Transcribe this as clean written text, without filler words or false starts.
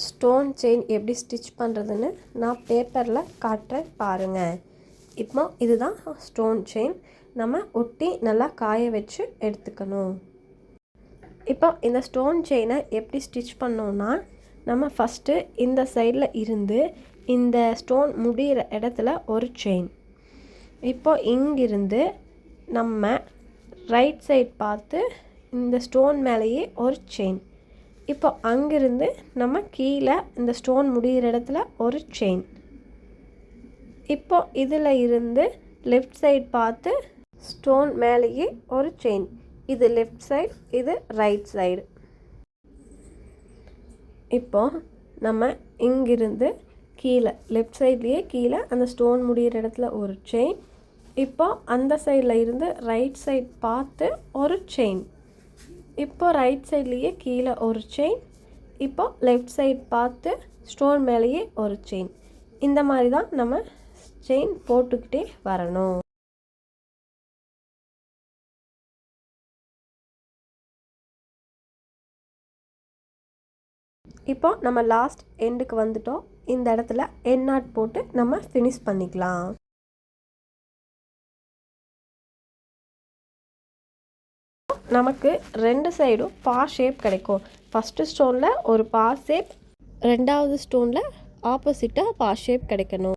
Stone chain எப்படி stitch பண்ணுறதுன்னு நான் பேப்பரில் காட்டுறேன் பாருங்கள். இப்போ இதுதான் ஸ்டோன் செயின். நம்ம ஒட்டி நல்லா காய வச்சு எடுத்துக்கணும். இப்போ இந்த ஸ்டோன் செயினை எப்படி ஸ்டிச் பண்ணோன்னா, நம்ம ஃபஸ்ட்டு இந்த சைடில் இருந்து இந்த ஸ்டோன் முடிகிற இடத்துல ஒரு செயின். இப்போ இங்கிருந்து நம்ம ரைட் சைட் பார்த்து இந்த ஸ்டோன் மேலேயே ஒரு செயின். இப்போ அங்கிருந்து நம்ம கீழே இந்த ஸ்டோன் முடிகிற இடத்துல ஒரு செயின். இப்போ இதில் இருந்து லெஃப்ட் சைட் பார்த்து ஸ்டோன் மேலேயே ஒரு செயின். இது லெஃப்ட் சைடு, இது ரைட் சைடு. இப்போ நம்ம இங்கிருந்து கீழே லெஃப்ட் சைட்லேயே கீழே அந்த ஸ்டோன் முடிகிற இடத்துல ஒரு செயின். இப்போ அந்த சைடில் இருந்து ரைட் சைட் பார்த்து ஒரு செயின். இப்போ ரைட் சைட்லேயே கீழே ஒரு செயின். இப்போ லெஃப்ட் சைட் பார்த்து ஸ்டோன் மேலேயே ஒரு செயின். இந்த மாதிரி தான் நம்ம செயின் போட்டுக்கிட்டே வரணும். இப்போ நம்ம லாஸ்ட் எண்டுக்கு வந்துட்டோம். இந்த இடத்துல எண்ட் நாட் போட்டு நம்ம ஃபினிஷ் பண்ணிக்கலாம். நமக்கு ரெண்டு சைடும் பா ஷேப் கிடைக்கும். ஃபஸ்ட்டு ஸ்டோனில் ஒரு பா ஷேப், ரெண்டாவது ஸ்டோனில் ஆப்போசிட்டாக பா ஷேப் கிடைக்கணும்.